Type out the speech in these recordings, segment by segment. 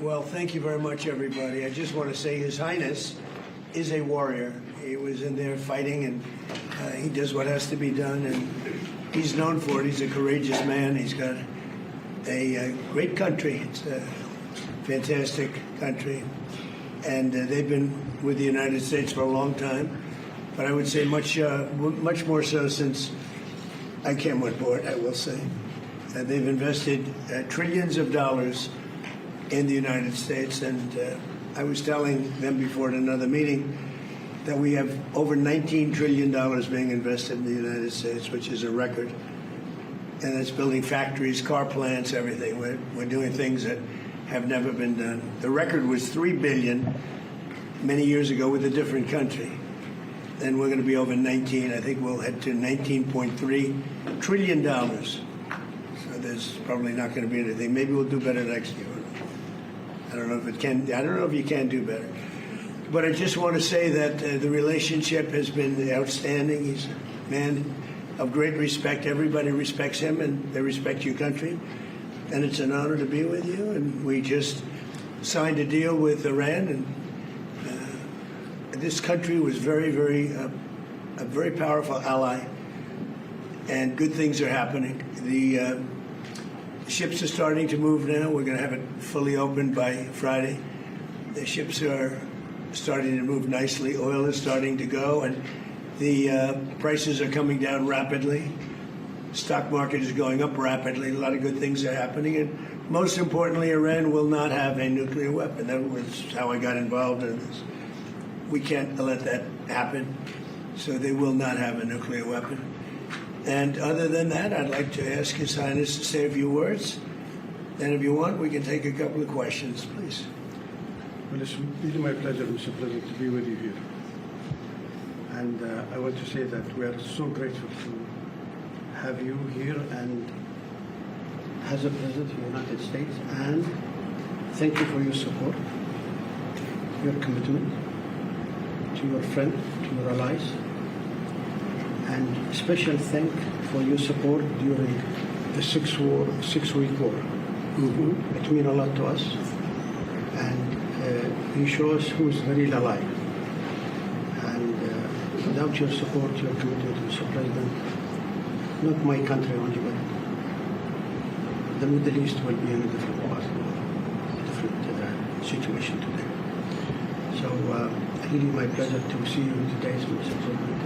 Well, thank you very much, everybody. I just want to say His Highness is a warrior. He was in there fighting, and he does what has to be done, and he's known for it. He's a courageous man. He's got a great country. It's a fantastic country, and they've been with the United States for a long time. But I would say much more so since I came on board, I will say. They've invested trillions of dollars in the United States, and I was telling them before at another meeting that we have over $19 trillion being invested in the United States, which is a record. And it's building factories, car plants, everything. We're doing things that have never been done. The record was $3 billion many years ago with a different country. And we're going to be over 19. I think we'll head to $19.3 trillion. So there's probably not going to be anything. Maybe we'll do better next year. I don't know if it can. I don't know if you can do better. But I just want to say that the relationship has been outstanding. He's a man of great respect. Everybody respects him, and they respect your country. And it's an honor to be with you. And we just signed a deal with Iran, and this country was a very powerful ally, and good things are happening. The ships are starting to move now. We're going to have it fully open by Friday. The ships are starting to move nicely. Oil is starting to go, and the prices are coming down rapidly. Stock market is going up rapidly. A lot of good things are happening, and most importantly, Iran will not have a nuclear weapon. That was how I got involved in this. We can't let that happen, so they will not have a nuclear weapon. And other than that, I'd like to ask His Highness to say a few words. And if you want, we can take a couple of questions, please. Well, it's really my pleasure, Mr. President, to be with you here. And I want to say that we are so grateful to have you here and as a President of the United States. And thank you for your support, your commitment to your friend, to your allies. And special thank for your support during the six-week war. Mm-hmm. It means a lot to us, and you show us who is very alive. And without your support, your commitment, Mr. President, not my country only, but the Middle East will be in a different path, a different situation today. So really my pleasure to see you today, Mr. President.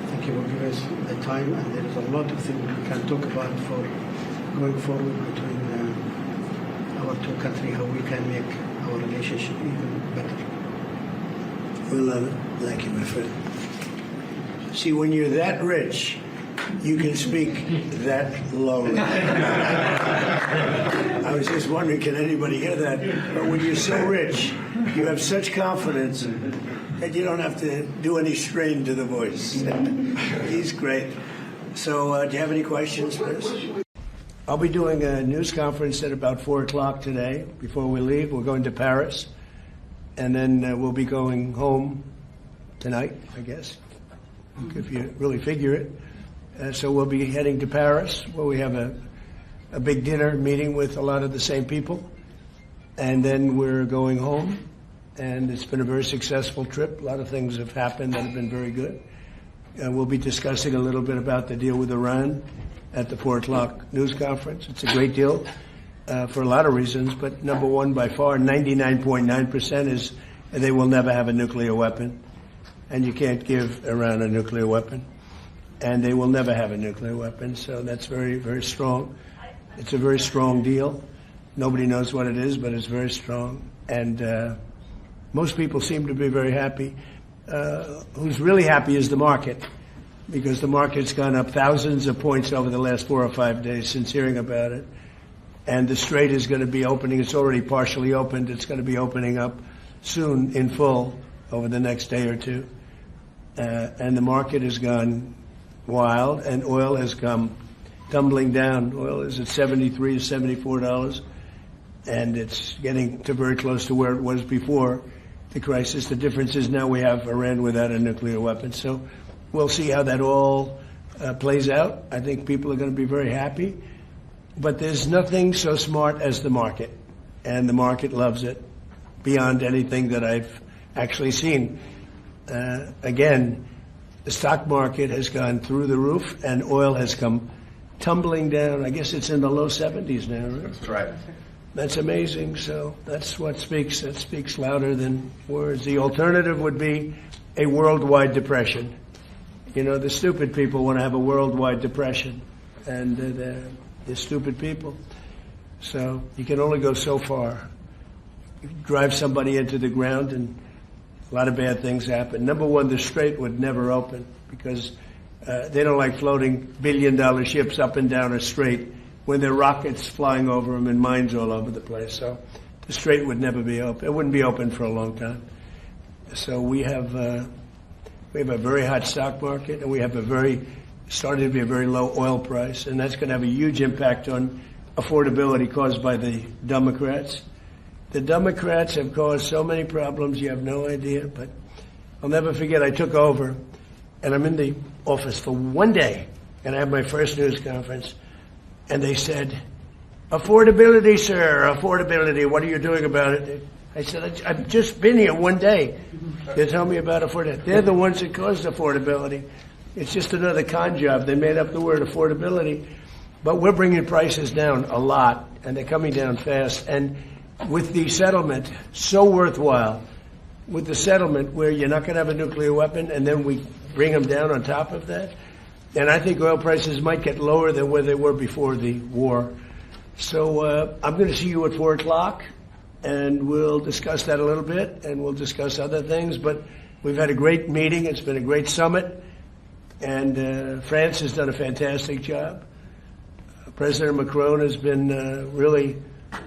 Thank you for giving us the time, and there is a lot of things we can talk about for going forward between our two countries, how we can make our relationship even better. We love it. Thank you, my friend. See, when you're that rich, you can speak that lowly. I was just wondering, can anybody hear that? But when you're so rich, you have such confidence that you don't have to do any strain to the voice. He's great. So do you have any questions for us? I'll be doing a news conference at about 4 o'clock today. Before we leave, we're going to Paris. And then we'll be going home tonight, I guess, if you really figure it. So we'll be heading to Paris, where we have a big dinner meeting with a lot of the same people. And then we're going home. And it's been a very successful trip. A lot of things have happened that have been very good. We'll be discussing a little bit about the deal with Iran at the 4 o'clock news conference. It's a great deal for a lot of reasons, but number one, by far, 99.9% is they will never have a nuclear weapon. And you can't give Iran a nuclear weapon. And they will never have a nuclear weapon, so that's very, very strong. It's a very strong deal. Nobody knows what it is, but it's very strong. And most people seem to be very happy. Who's really happy is the market, because the market's gone up thousands of points over the last 4 or 5 days since hearing about it. And the Strait is going to be opening. It's already partially opened. It's going to be opening up soon in full over the next day or two. And the market has gone wild, and oil has come tumbling down. Oil is at $73 to $74, and it's getting to very close to where it was before the crisis. The difference is now we have Iran without a nuclear weapon. So we'll see how that all plays out. I think people are going to be very happy. But there's nothing so smart as the market. and the market loves it beyond anything that I've actually seen. Again, the stock market has gone through the roof, and oil has come tumbling down. I guess it's in the low 70s now, right? That's right. That's amazing. So that's what speaks. That speaks louder than words. The alternative would be a worldwide depression. You know, the stupid people want to have a worldwide depression, and they're stupid people. So you can only go so far. You drive somebody into the ground, and a lot of bad things happen. Number one, the Strait would never open because they don't like floating billion-dollar ships up and down a strait when there are rockets flying over them and mines all over the place. So the Strait would never be open. It wouldn't be open for a long time. So we have a very hot stock market, and we have started to be a very low oil price, and that's going to have a huge impact on affordability caused by the Democrats. The Democrats have caused so many problems, you have no idea. But I'll never forget, I took over, and I'm in the office for one day, and I have my first news conference, and they said, affordability, sir, affordability, what are you doing about it? I said, I've just been here one day. They tell me about affordability. They're the ones that caused affordability. It's just another con job. They made up the word affordability. But we're bringing prices down a lot, and they're coming down fast. And with the settlement, so worthwhile, with the settlement where you're not going to have a nuclear weapon, and then we bring them down on top of that. And I think oil prices might get lower than where they were before the war. So I'm going to see you at 4 o'clock, and we'll discuss that a little bit, and we'll discuss other things. But we've had a great meeting. It's been a great summit, and France has done a fantastic job. President Macron has been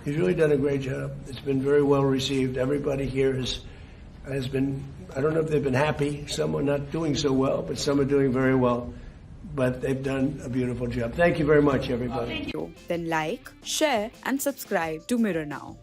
he's really done a great job. It's been very well received. Everybody here has been, I don't know if they've been happy. Some are not doing so well, but some are doing very well. But they've done a beautiful job. Thank you very much, everybody. Thank you. Then like, share and subscribe to Mirror Now.